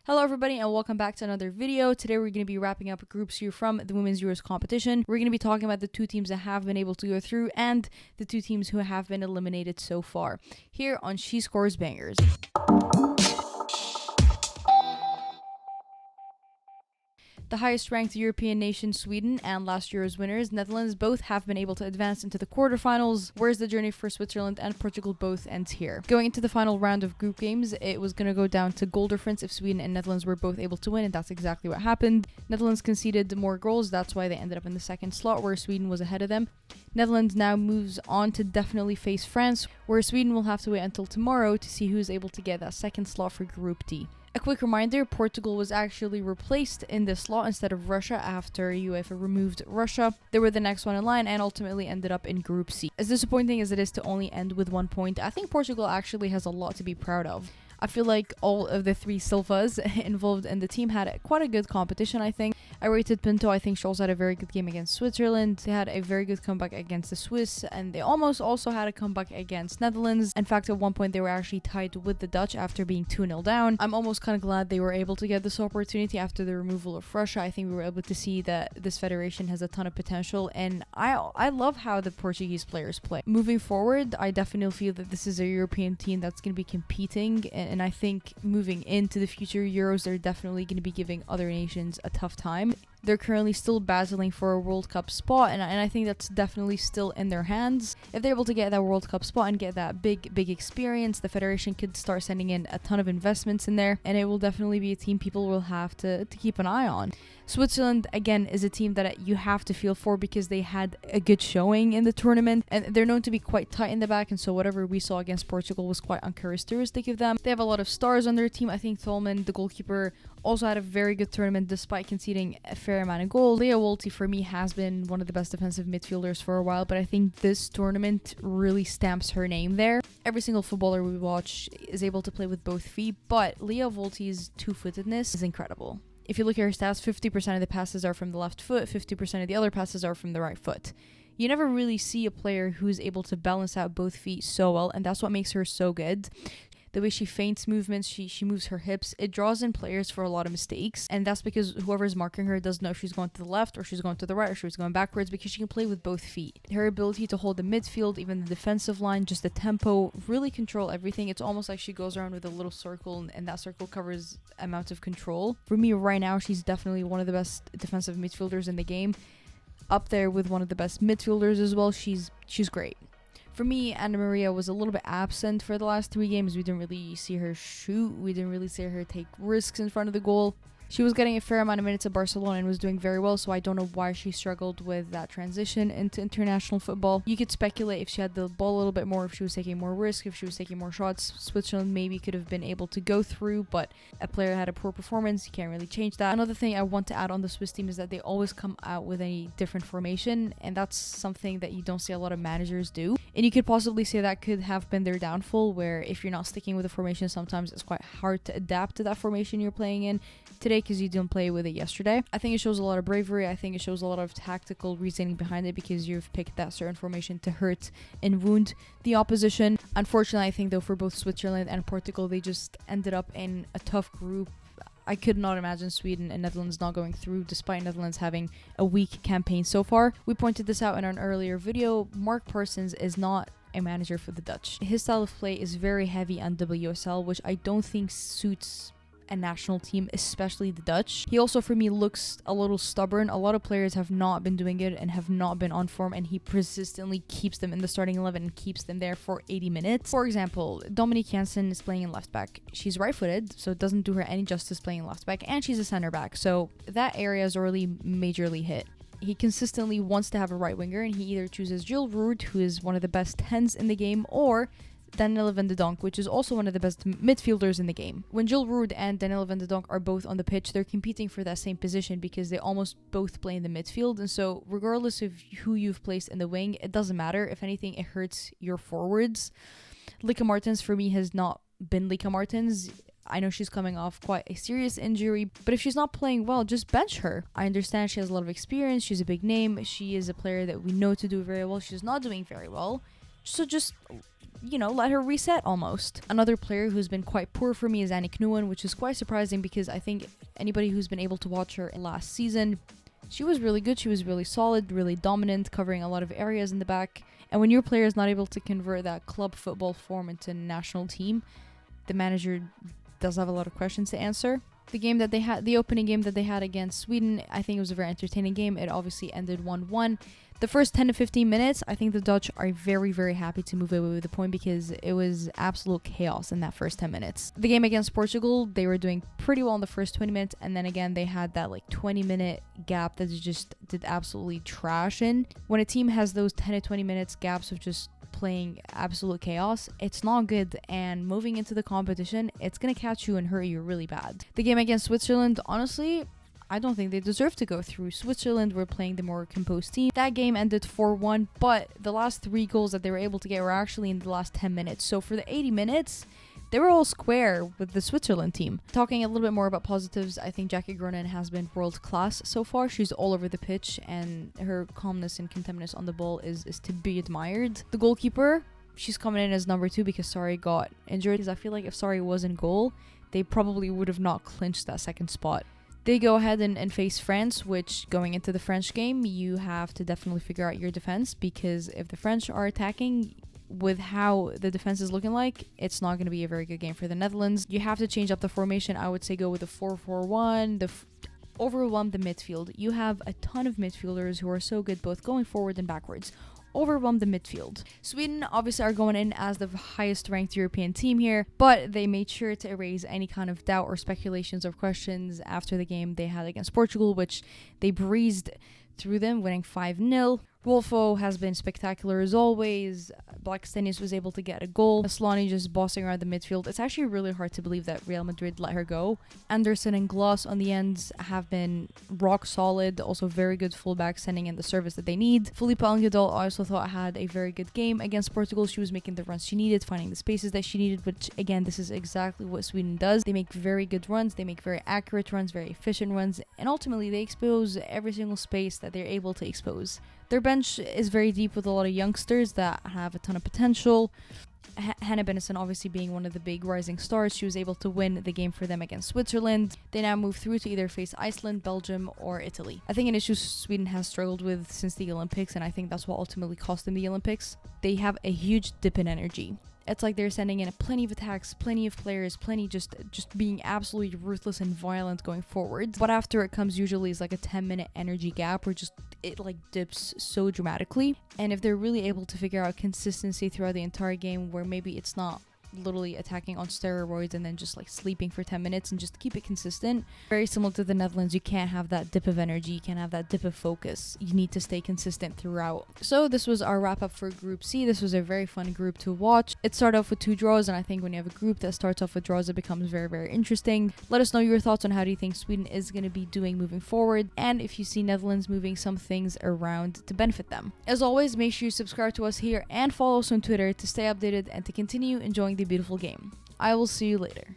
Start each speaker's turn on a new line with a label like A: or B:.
A: Hello everybody and welcome back to another video. Today we're going to be wrapping up Group C from the Women's Euros competition. We're going to be talking about the two teams that have been able to go through and the two teams who have been eliminated so far. Here on She Scores Bangers. The highest ranked European nation, Sweden, and last year's winners, Netherlands, both have been able to advance into the quarterfinals, whereas the journey for Switzerland and Portugal both ends here. Going into the final round of group games, it was going to go down to goal difference if Sweden and Netherlands were both able to win, and that's exactly what happened. Netherlands conceded more goals, that's why they ended up in the second slot, where Sweden was ahead of them. Netherlands now moves on to definitely face France, where Sweden will have to wait until tomorrow to see who's able to get that second slot for Group D. A quick reminder, Portugal was actually replaced in this slot instead of Russia after UEFA removed Russia. They were the next one in line and ultimately ended up in Group C. As disappointing as it is to only end with 1 point, I think Portugal actually has a lot to be proud of. I feel like all of the three Silvas involved in the team had quite a good competition, I think. I rated Pinto. I think she also had a very good game against Switzerland. They had a very good comeback against the Swiss, and they almost also had a comeback against Netherlands. In fact, at one point they were actually tied with the Dutch after being 2-0 down. I'm almost kind of glad they were able to get this opportunity after the removal of Russia. I think we were able to see that this federation has a ton of potential, and I love how the Portuguese players play. Moving forward, I definitely feel that this is a European team that's going to be competing, and I think moving into the future Euros, they're definitely going to be giving other nations a tough time. They're currently still battling for a World Cup spot, and I think that's definitely still in their hands. If they're able to get that World Cup spot and get that big experience, the federation could start sending in a ton of investments in there, and it will definitely be a team people will have to keep an eye on. Switzerland, again, is a team that you have to feel for because they had a good showing in the tournament, and they're known to be quite tight in the back, and so whatever we saw against Portugal was quite uncharacteristic of them. They have a lot of stars on their team. I think Tolman, the goalkeeper, also had a very good tournament despite conceding a fair amount of goals. Leah Wolty, for me, has been one of the best defensive midfielders for a while, but I think this tournament really stamps her name there. Every single footballer we watch is able to play with both feet, but Leah Wolty's two-footedness is incredible. If you look at her stats, 50% of the passes are from the left foot, 50% of the other passes are from the right foot. You never really see a player who's able to balance out both feet so well, and that's what makes her so good. The way she feints movements, she moves her hips, it draws in players for a lot of mistakes, and that's because whoever's marking her doesn't know if she's going to the left or she's going to the right or she's going backwards, because she can play with both feet. Her ability to hold the midfield, even the defensive line, just the tempo, really control everything. It's almost like she goes around with a little circle, and that circle covers amount of control. For me right now, she's definitely one of the best defensive midfielders in the game, up there with one of the best midfielders as well. She's great. For me, Anna Maria was a little bit absent for the last 3 games. We didn't really see her shoot. We didn't really see her take risks in front of the goal. She was getting a fair amount of minutes at Barcelona and was doing very well, so I don't know why she struggled with that transition into international football. You could speculate if she had the ball a little bit more, if she was taking more risk, if she was taking more shots. Switzerland maybe could have been able to go through, but a player had a poor performance. You can't really change that. Another thing I want to add on the Swiss team is that they always come out with a different formation, and that's something that you don't see a lot of managers do. And you could possibly say that could have been their downfall, where if you're not sticking with a formation, sometimes it's quite hard to adapt to that formation you're playing in today because you didn't play with it yesterday. I think it shows a lot of bravery. I think it shows a lot of tactical reasoning behind it because you've picked that certain formation to hurt and wound the opposition. Unfortunately, I think though for both Switzerland and Portugal, they just ended up in a tough group. I could not imagine Sweden and Netherlands not going through, despite Netherlands having a weak campaign so far. We pointed this out in an earlier video. Mark Parsons is not a manager for the Dutch. His style of play is very heavy on WSL, which I don't think suits a national team, especially the Dutch. He also, for me, looks a little stubborn. A lot of players have not been doing it and have not been on form, and he persistently keeps them in the starting 11 and keeps them there for 80 minutes. For example, Dominique Janssen is playing in left back. She's right-footed, so it doesn't do her any justice playing in left back, and she's a center back, so that area is already majorly hit. He consistently wants to have a right winger, and he either chooses Jill Roord, who is one of the best 10s in the game, or Danielle van de Donk, which is also one of the best midfielders in the game. When Jill Roord and Danielle van de Donk are both on the pitch, they're competing for that same position because they almost both play in the midfield, and so regardless of who you've placed in the wing, it doesn't matter. If anything, it hurts your forwards. Lika Martens, for me, has not been Lika Martens. I know she's coming off quite a serious injury, but if she's not playing well, just bench her. I understand she has a lot of experience, she's a big name, she is a player that we know to do very well. She's not doing very well, so just let her reset almost. Another player who's been quite poor for me is Annie Nguyen, which is quite surprising because I think anybody who's been able to watch her last season, she was really good. She was really solid, really dominant, covering a lot of areas in the back. And when your player is not able to convert that club football form into a national team, the manager does have a lot of questions to answer. The opening game that they had against Sweden, I think it was a very entertaining game. It obviously ended 1-1. The first 10 to 15 minutes, I think the Dutch are very, very happy to move away with the point because it was absolute chaos in that first 10 minutes. The game against Portugal, they were doing pretty well in the first 20 minutes, and then again, they had that 20-minute gap that they just did absolutely trash in. When a team has those 10 to 20 minutes gaps of just playing absolute chaos, it's not good, and moving into the competition, it's gonna catch you and hurt you really bad. The game against Switzerland, honestly, I don't think they deserve to go through. Switzerland were playing the more composed team. That game ended 4-1, but the last 3 goals that they were able to get were actually in the last 10 minutes. So for the 80 minutes, they were all square with the Switzerland team. Talking a little bit more about positives, I think Jackie Groenen has been world class so far. She's all over the pitch, and her calmness and contentedness on the ball is to be admired. The goalkeeper, she's coming in as number 2 because Sari got injured. Because I feel like if Sari was in goal, they probably would have not clinched that second spot. They go ahead and face France, which going into the French game, you have to definitely figure out your defense, because if the French are attacking with how the defense is looking like, it's not going to be a very good game for the Netherlands. You have to change up the formation. I would say go with a 4-4-1, overwhelm the midfield. You have a ton of midfielders who are so good both going forward and backwards. Overwhelm the midfield. Sweden obviously are going in as the highest ranked European team here, but they made sure to erase any kind of doubt or speculations or questions after the game they had against Portugal, which they breezed through them, winning 5-0. Rolfo has been spectacular as always. Blackstenius was able to get a goal. Aslani just bossing around the midfield. It's actually really hard to believe that Real Madrid let her go. Anderson and Gloss on the ends have been rock solid. Also very good fullback, sending in the service that they need. Felipe Algedal I also thought had a very good game against Portugal. She was making the runs she needed, finding the spaces that she needed, which again, this is exactly what Sweden does. They make very good runs. They make very accurate runs, very efficient runs, and ultimately they expose every single space that they're able to expose. Their bench is very deep with a lot of youngsters that have a ton of potential. Hannah Bennison obviously being one of the big rising stars. She was able to win the game for them against Switzerland. They now move through to either face Iceland, Belgium, or Italy. I think an issue Sweden has struggled with since the Olympics, and I think that's what ultimately cost them the Olympics. They have a huge dip in energy. It's like they're sending in plenty of attacks, plenty of players, plenty just being absolutely ruthless and violent going forward. But after it comes usually is like a 10-minute energy gap where it dips so dramatically. And if they're really able to figure out consistency throughout the entire game, where maybe it's not literally attacking on steroids and then just sleeping for 10 minutes and just keep it consistent. Very similar to the Netherlands, you can't have that dip of energy, you can't have that dip of focus. You need to stay consistent throughout. So this was our wrap up for Group C. This was a very fun group to watch. It started off with 2 draws, and I think when you have a group that starts off with draws, it becomes very, very interesting. Let us know your thoughts on how do you think Sweden is going to be doing moving forward, and if you see Netherlands moving some things around to benefit them. As always, make sure you subscribe to us here and follow us on Twitter to stay updated and to continue enjoying the beautiful game. I will see you later.